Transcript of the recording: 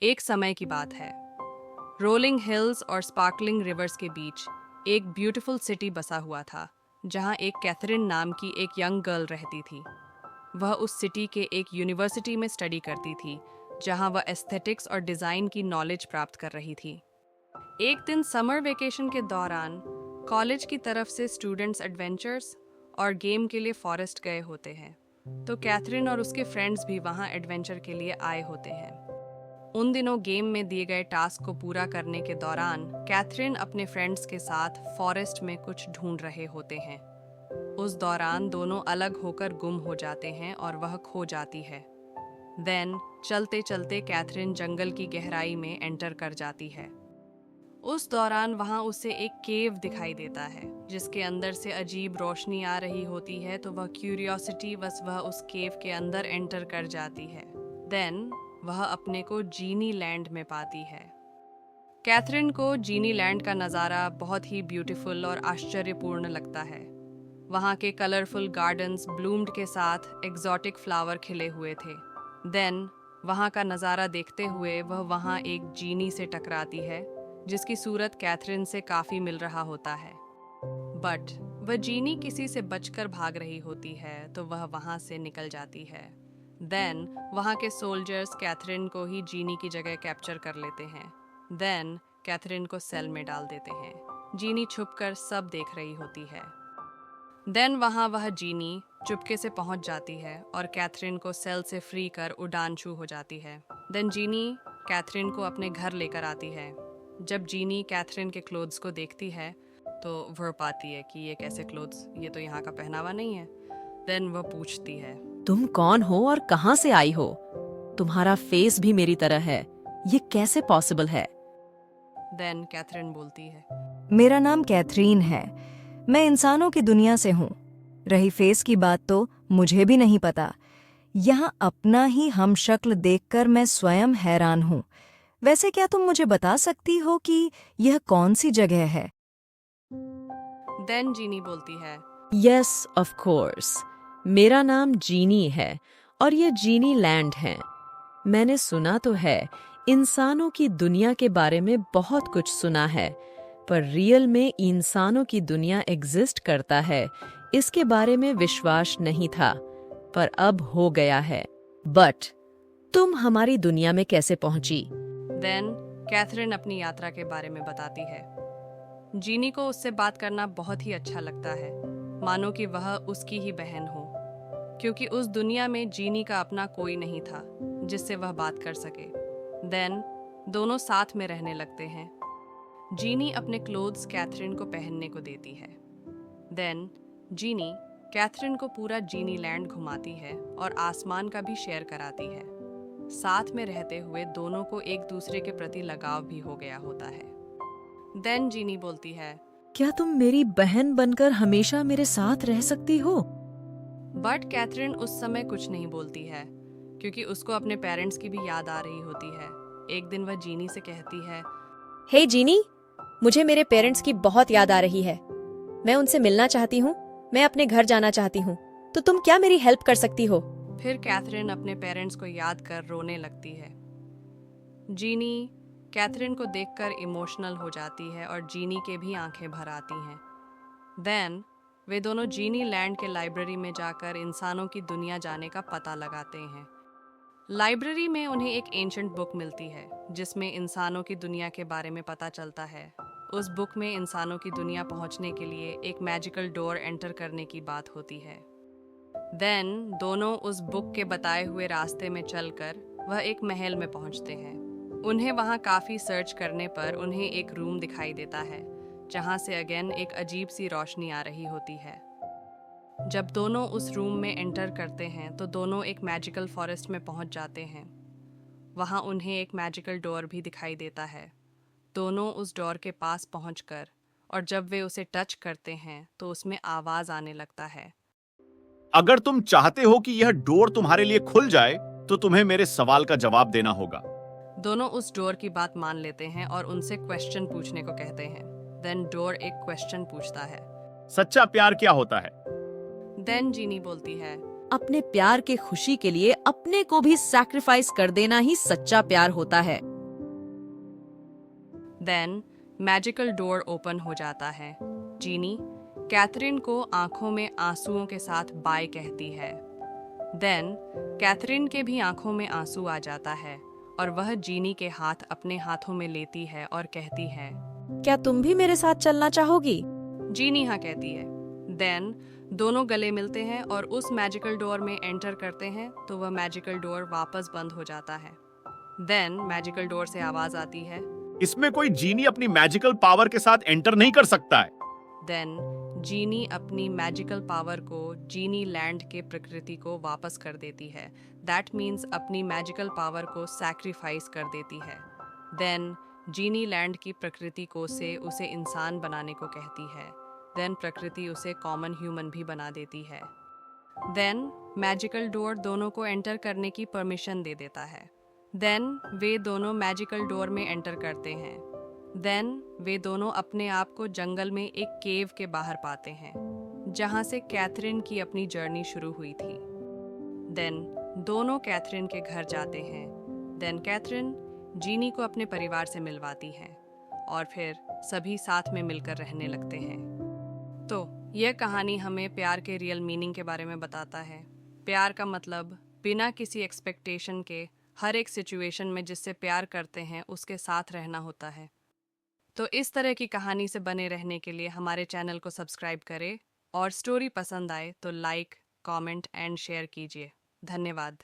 एक समय की बात है। रोलिंग हिल्स और स्पार्कलिंग रिवर्स के बीच एक ब्यूटीफुल सिटी बसा हुआ था, जहां एक कैथरीन नाम की एक यंग गर्ल रहती थी। वह उस सिटी के एक यूनिवर्सिटी में स्टडी करती थी, जहां वह एस्थेटिक्स और डिज़ाइन की नॉलेज प्राप्त कर रही थी। एक दिन समर वेकेशन के दौरान कॉलेज की तरफ से स्टूडेंट्स एडवेंचर्स और गेम के लिए फॉरेस्ट गए होते हैं, तो कैथरीन और उसके फ्रेंड्स भी वहां एडवेंचर के लिए आए होते हैं। उन दिनों गेम में दिए गए टास्क को पूरा करने के दौरान कैथरीन अपने फ्रेंड्स के साथ फॉरेस्ट में कुछ ढूंढ रहे होते हैं। उस दौरान दोनों अलग होकर गुम हो जाते हैं और वह खो जाती है। देन चलते चलते कैथरीन जंगल की गहराई में एंटर कर जाती है। उस दौरान वहां उसे एक केव दिखाई देता है, जिसके अंदर से अजीब रोशनी आ रही होती है, तो वह क्यूरियोसिटी बस वह उस केव के अंदर एंटर कर जाती है। देन वह अपने को जीनी लैंड में पाती है। कैथरीन को जीनी लैंड का नज़ारा बहुत ही ब्यूटीफुल और आश्चर्यपूर्ण लगता है। वहाँ के कलरफुल गार्डन्स ब्लूम्ड के साथ एग्जॉटिक फ्लावर खिले हुए थे। देन वहाँ का नज़ारा देखते हुए वह वहाँ एक जीनी से टकराती है, जिसकी सूरत कैथरीन से काफ़ी मिल रहा होता है। बट वह जीनी किसी से बचकर भाग रही होती है, तो वह वहाँ से निकल जाती है। देन वहाँ के सोल्जर्स कैथरीन को ही जीनी की जगह कैप्चर कर लेते हैं। देन कैथरीन को सेल में डाल देते हैं। जीनी छुपकर सब देख रही होती है। देन वहाँ वह जीनी चुपके से पहुँच जाती है और कैथरीन को सेल से फ्री कर उड़ान शुरू हो जाती है। देन जीनी कैथरीन को अपने घर लेकर आती है। जब जीनी कैथरीन के क्लोथ्स को देखती है, तो वह पाती है कि ये कैसे क्लोथ्स, ये तो यहाँ का पहनावा नहीं है। देन वह पूछती है, तुम कौन हो और कहाँ से आई हो? तुम्हारा फेस भी मेरी तरह है, ये कैसे पॉसिबल है? देन कैथरीन बोलती है, मेरा नाम कैथरीन है, मैं इंसानों की दुनिया से हूँ। रही फेस की बात तो मुझे भी नहीं पता। यहाँ अपना ही हम शक्ल देखकर मैं स्वयं हैरान हूँ। वैसे क्या तुम मुझे बता सकती हो कि यह कौन सी जगह है? देन जीनी बोलती है, यस ऑफ कोर्स, मेरा नाम जीनी है और ये जीनी लैंड है। मैंने सुना तो है, इंसानों की दुनिया के बारे में बहुत कुछ सुना है, पर रियल में इंसानों की दुनिया एग्जिस्ट करता है, इसके बारे में विश्वास नहीं था, पर अब हो गया है। बट तुम हमारी दुनिया में कैसे पहुंची? देन कैथरीन अपनी यात्रा के बारे में बताती है। जीनी को उससे बात करना बहुत ही अच्छा लगता है, मानो कि वह उसकी ही बहन हो, क्योंकि उस दुनिया में जीनी का अपना कोई नहीं था जिससे वह बात कर सके। देन दोनों साथ में रहने लगते हैं। जीनी अपने क्लोथ्स कैथरीन को पहनने को देती है। देन जीनी कैथरीन को पूरा जीनी लैंड घुमाती है और आसमान का भी शेयर कराती है। साथ में रहते हुए दोनों को एक दूसरे के प्रति लगाव भी हो गया होता है। देन जीनी बोलती है, क्या तुम मेरी बहन बनकर हमेशा मेरे साथ रह सकती हो? बट कैथरीन उस समय कुछ नहीं बोलती है, क्योंकि उसको अपने पेरेंट्स की भी याद आ रही होती है। एक दिन वह जीनी से कहती है, हे जीनी, मुझे मेरे पेरेंट्स की बहुत याद आ रही है। मैं उनसे मिलना चाहती हूँ, मैं अपने घर जाना चाहती हूँ, तो तुम क्या मेरी हेल्प कर सकती हो? फिर कैथरीन अपने पेरेंट्स को याद कर रोने लगती है। जीनी कैथरीन को देखकर इमोशनल हो जाती है और जीनी के भी आंखें भर आती हैं। देन वे दोनों जीनी लैंड के लाइब्रेरी में जाकर इंसानों की दुनिया जाने का पता लगाते हैं। लाइब्रेरी में उन्हें एक एंशंट बुक मिलती है, जिसमें इंसानों की दुनिया के बारे में पता चलता है। उस बुक में इंसानों की दुनिया पहुंचने के लिए एक मैजिकल डोर एंटर करने की बात होती है। देन दोनों उस बुक के बताए हुए रास्ते में चलकर वह एक महल में पहुंचते हैं। उन्हें वहां काफ़ी सर्च करने पर उन्हें एक रूम दिखाई देता है, जहां से अगेन एक अजीब सी रोशनी आ रही होती है। जब दोनों उस रूम में एंटर करते हैं, तो दोनों एक मैजिकल फॉरेस्ट में पहुंच जाते हैं। वहां उन्हें एक मैजिकल डोर भी दिखाई देता है। दोनों उस डोर के पास पहुंचकर और जब वे उसे टच करते हैं, तो उसमें आवाज़ आने लगता है। अगर तुम चाहते हो कि यह डोर तुम्हारे लिए खुल जाए, तो तुम्हें मेरे सवाल का जवाब देना होगा। दोनों उस डोर की बात मान लेते हैं और उनसे क्वेश्चन पूछने को कहते हैं। देन डोर एक क्वेश्चन पूछता है, सच्चा प्यार क्या होता है? देन जीनी बोलती है, अपने प्यार के खुशी के लिए अपने को भी सैक्रिफाइस कर देना ही सच्चा प्यार होता है। देन मैजिकल डोर ओपन हो जाता है। जीनी कैथरीन को आंखों में आंसुओं के साथ बाय कहती है। देन कैथरीन के भी आंखों में आंसू आ जाता है और वह जीनी के हाथ अपने हाथों में लेती है और कहती है, क्या तुम भी मेरे साथ चलना चाहोगी? जीनी हाँ कहती है। देन दोनों गले मिलते हैं और उस मैजिकल डोर में एंटर करते हैं तो वह मैजिकल डोर वापस बंद हो जाता है। देन मैजिकल डोर से आवाज आती है, इसमें कोई जीनी अपनी मैजिकल पावर के साथ एंटर नहीं कर सकता है। देन जीनी अपनी मैजिकल पावर को जीनी लैंड के प्रकृति को वापस कर देती है। दैट मीन्स अपनी मैजिकल पावर को सैक्रिफाइस कर देती है। देन जीनी लैंड की प्रकृति को से उसे इंसान बनाने को कहती है। देन प्रकृति उसे कॉमन ह्यूमन भी बना देती है। देन मैजिकल डोर दोनों को एंटर करने की परमिशन दे देता है। देन वे दोनों मैजिकल डोर में एंटर करते हैं। देन वे दोनों अपने आप को जंगल में एक केव के बाहर पाते हैं जहां से कैथरीन की अपनी जर्नी शुरू हुई थी। देन दोनों कैथरीन के घर जाते हैं। देन कैथरीन जीनी को अपने परिवार से मिलवाती है और फिर सभी साथ में मिलकर रहने लगते हैं। तो यह कहानी हमें प्यार के रियल मीनिंग के बारे में बताता है। प्यार का मतलब बिना किसी एक्सपेक्टेशन के हर एक सिचुएशन में जिससे प्यार करते हैं उसके साथ रहना होता है। तो इस तरह की कहानी से बने रहने के लिए हमारे चैनल को सब्सक्राइब करें और स्टोरी पसंद आए तो लाइक, कमेंट एंड शेयर कीजिए। धन्यवाद।